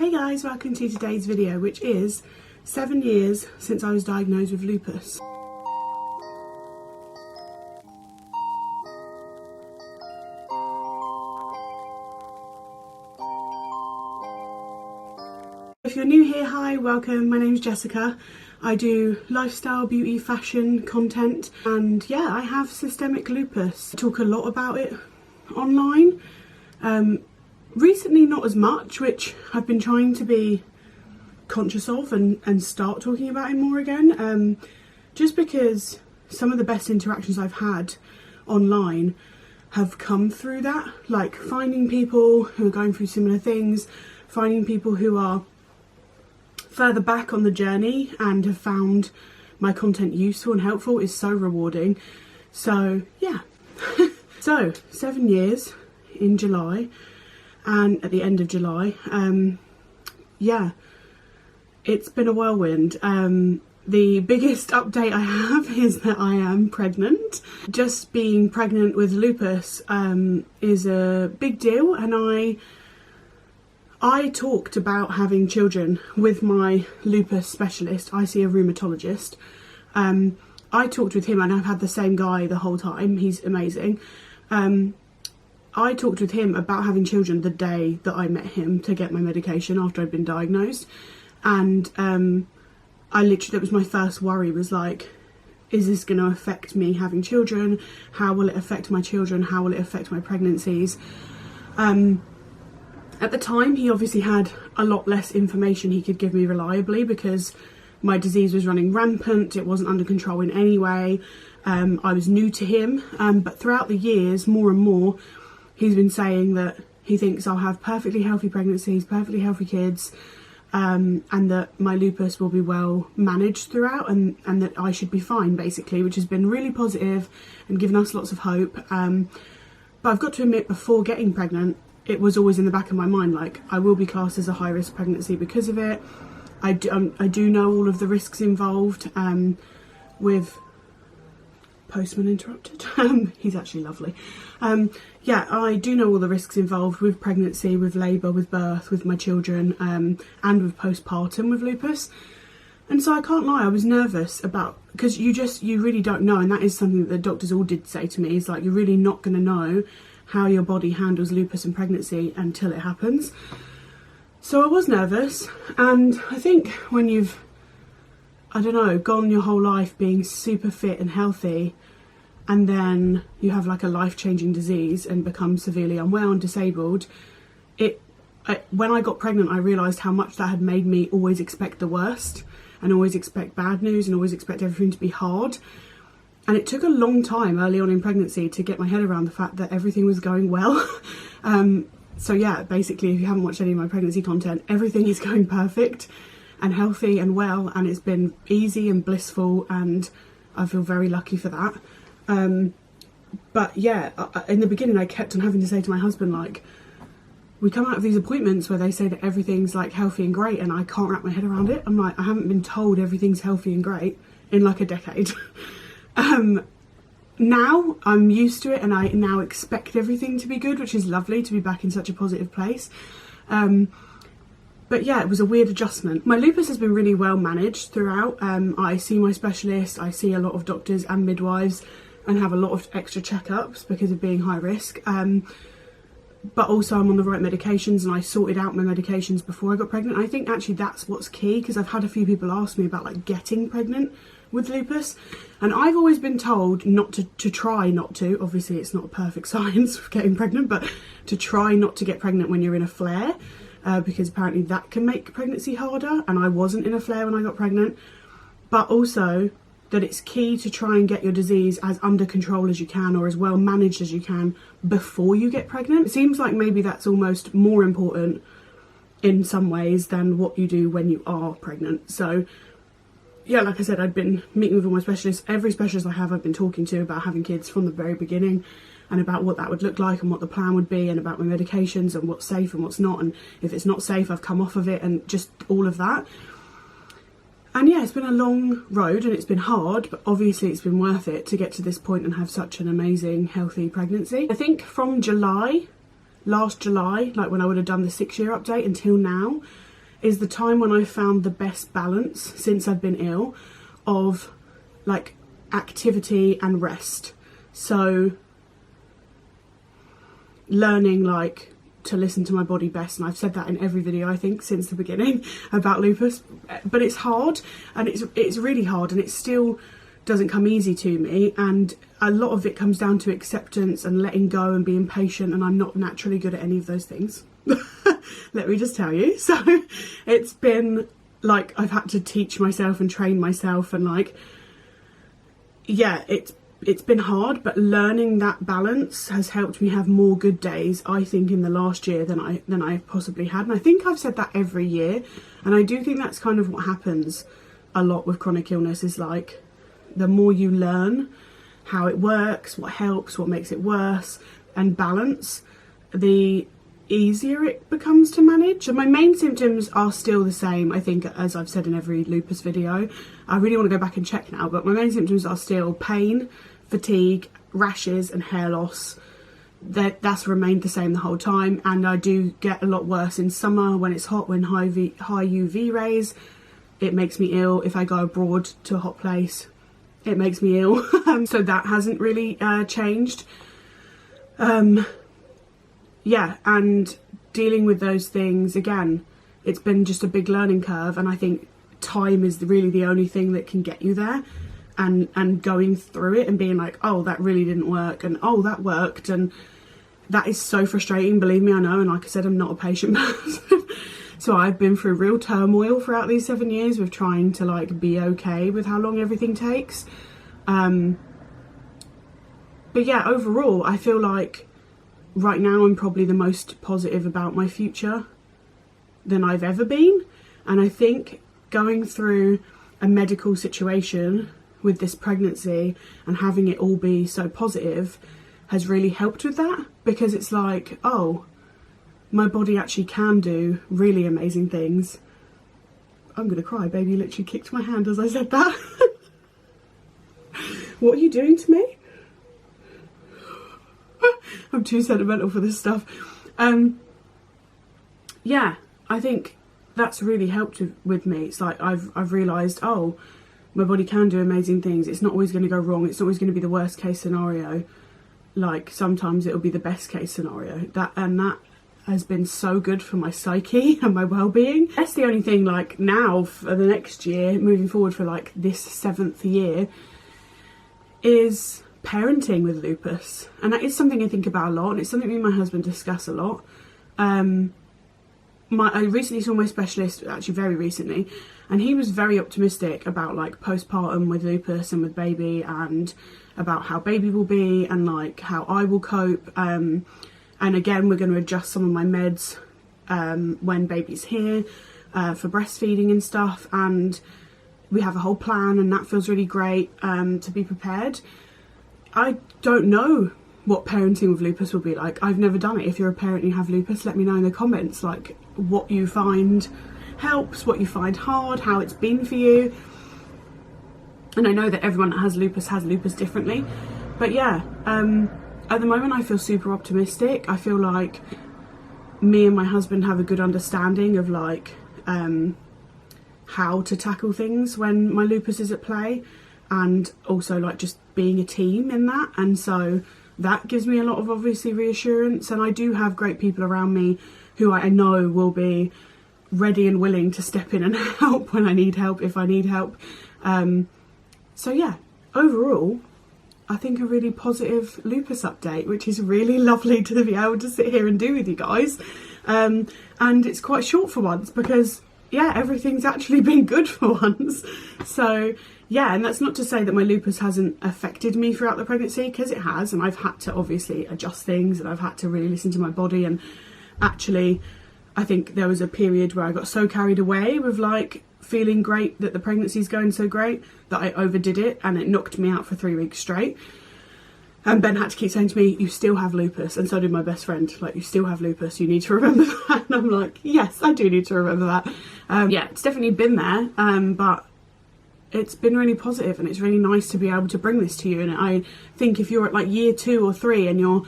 Hey guys, welcome to today's video, which is 7 years since I was diagnosed with lupus. If you're new here, hi, welcome. My name's Jessica. I do lifestyle, beauty, fashion content, and yeah, I have systemic lupus. I talk a lot about it online. Recently not as much, which I've been trying to be conscious of and start talking about it more again, just because some of the best interactions I've had online have come through that, like finding people who are going through similar things, finding people who are further back on the journey and have found my content useful and helpful is so rewarding. So yeah. So 7 years in July, and at the end of July, yeah, it's been a whirlwind. The biggest update I have is that I am pregnant. Just being pregnant with lupus is a big deal, and I talked about having children with my lupus specialist. I see a rheumatologist. I talked with him, and I've had the same guy the whole time. He's amazing. I talked with him about having children the day that I met him to get my medication after I'd been diagnosed. And I literally, that was my first worry, was like, is this going to affect me having children? How will it affect my children? How will it affect my pregnancies? At the time, he obviously had a lot less information he could give me reliably because my disease was running rampant. It wasn't under control in any way. I was new to him, but throughout the years, more and more, he's been saying that he thinks I'll have perfectly healthy pregnancies, perfectly healthy kids, and that my lupus will be well managed throughout, and that I should be fine, basically, which has been really positive and given us lots of hope. But I've got to admit, before getting pregnant, it was always in the back of my mind, like, I will be classed as a high-risk pregnancy because of it. I do know all of the risks involved with... Postman interrupted. He's actually lovely. Yeah, I do know all the risks involved with pregnancy, with labour, with birth, with my children, and with postpartum with lupus. And so I can't lie, I was nervous about, because you really don't know, and that is something that the doctors all did say to me, is like, you're really not going to know how your body handles lupus and pregnancy until it happens. So I was nervous, and I think when you've, I don't know, gone your whole life being super fit and healthy, and then you have like a life-changing disease and become severely unwell and disabled, when I got pregnant, I realised how much that had made me always expect the worst and always expect bad news and always expect everything to be hard. And it took a long time early on in pregnancy to get my head around the fact that everything was going well. So yeah, basically, if you haven't watched any of my pregnancy content, everything is going perfect and healthy and well, and it's been easy and blissful, and I feel very lucky for that. But yeah, in the beginning I kept on having to say to my husband, like, we come out of these appointments where they say that everything's like healthy and great, and I can't wrap my head around it. I'm like, I haven't been told everything's healthy and great in like a decade. Now I'm used to it, and I now expect everything to be good, which is lovely to be back in such a positive place. But yeah, it was a weird adjustment. My lupus has been really well managed throughout. I see my specialist, I see a lot of doctors and midwives, and have a lot of extra checkups because of being high risk. But also I'm on the right medications, and I sorted out my medications before I got pregnant. I think actually that's what's key, because I've had a few people ask me about like getting pregnant with lupus, and I've always been told not to try not to. Obviously it's not a perfect science of getting pregnant, but to try not to get pregnant when you're in a flare, because apparently that can make pregnancy harder, and I wasn't in a flare when I got pregnant. But also that it's key to try and get your disease as under control as you can, or as well managed as you can, before you get pregnant. It seems like maybe that's almost more important in some ways than what you do when you are pregnant. So yeah, like I said, I'd been meeting with all my specialists. Every specialist I have, I've been talking to about having kids from the very beginning, and about what that would look like and what the plan would be, and about my medications and what's safe and what's not, and if it's not safe, I've come off of it, and just all of that. And yeah, it's been a long road, and it's been hard, but obviously it's been worth it to get to this point and have such an amazing, healthy pregnancy. I think from last July, like when I would have done the 6-year update, until now, is the time when I found the best balance since I've been ill of like activity and rest. So learning like to listen to my body best, and I've said that in every video I think since the beginning about lupus, but it's hard, and it's really hard, and it still doesn't come easy to me, and a lot of it comes down to acceptance and letting go and being patient, and I'm not naturally good at any of those things. Let me just tell you. So it's been like I've had to teach myself and train myself, and like, yeah, it's been hard, but learning that balance has helped me have more good days, I think, in the last year than I possibly had. And I think I've said that every year, and I do think that's kind of what happens a lot with chronic illness, is like the more you learn how it works, what helps, what makes it worse, and balance, the easier it becomes to manage. And my main symptoms are still the same, I think, as I've said in every lupus video. I really want to go back and check now, but my main symptoms are still pain, fatigue, rashes and hair loss. That's remained the same the whole time, and I do get a lot worse in summer when it's hot, when high UV rays. It makes me ill. If I go abroad to a hot place, it makes me ill. So that hasn't really changed. Yeah, and dealing with those things, again, it's been just a big learning curve, and I think time is really the only thing that can get you there, and going through it and being like, oh, that really didn't work, and oh, that worked, and that is so frustrating, believe me, I know. And like I said, I'm not a patient person. So I've been through real turmoil throughout these 7 years with trying to like be okay with how long everything takes. But yeah, overall I feel like right now I'm probably the most positive about my future than I've ever been. And I think going through a medical situation with this pregnancy and having it all be so positive has really helped with that, because it's like, oh, my body actually can do really amazing things. I'm gonna cry, baby literally kicked my hand as I said that. What are you doing to me? I'm too sentimental for this stuff. Yeah, I think that's really helped with me. It's like I've realised, oh, my body can do amazing things. It's not always going to go wrong. It's not always going to be the worst case scenario. Like sometimes it'll be the best case scenario. That has been so good for my psyche and my well-being. That's the only thing, like now for the next year, moving forward for like this 7th year, is parenting with lupus. And that is something I think about a lot, and it's something me and my husband discuss a lot. I recently saw my specialist, actually very recently, and he was very optimistic about like postpartum with lupus and with baby, and about how baby will be and like how I will cope. And again, we're going to adjust some of my meds when baby's here for breastfeeding and stuff, and we have a whole plan, and that feels really great to be prepared. I don't know what parenting with lupus will be like. I've never done it. If you're a parent and you have lupus, let me know in the comments like what you find helps, what you find hard, how it's been for you. And I know that everyone that has lupus differently, but yeah, at the moment I feel super optimistic. I feel like me and my husband have a good understanding of like how to tackle things when my lupus is at play, and also like just being a team in that. And so that gives me a lot of obviously reassurance, and I do have great people around me who I know will be ready and willing to step in and help when I need help, if I need help. So yeah, overall I think a really positive lupus update, which is really lovely to be able to sit here and do with you guys. And it's quite short for once, because yeah, everything's actually been good for once. So yeah, and that's not to say that my lupus hasn't affected me throughout the pregnancy, because it has, and I've had to obviously adjust things, and I've had to really listen to my body. And actually I think there was a period where I got so carried away with like feeling great that the pregnancy's going so great that I overdid it, and it knocked me out for 3 weeks straight. And Ben had to keep saying to me, you still have lupus, and so did my best friend, like, you still have lupus, you need to remember that. And I'm like, yes, I do need to remember that. Yeah, it's definitely been there, but it's been really positive, and it's really nice to be able to bring this to you. And I think if you're at like year 2 or 3 and you're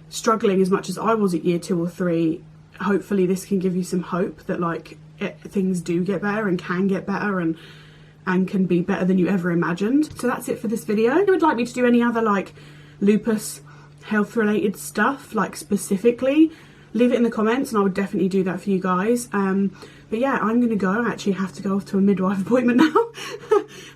struggling as much as I was at year 2 or 3, hopefully this can give you some hope that like things do get better and can get better and can be better than you ever imagined. So that's it for this video. If you would like me to do any other like lupus health related stuff, like specifically, leave it in the comments and I would definitely do that for you guys. But yeah, I'm gonna go. I actually have to go off to a midwife appointment now.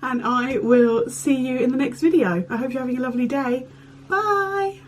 And I will see you in the next video. I hope you're having a lovely day. Bye.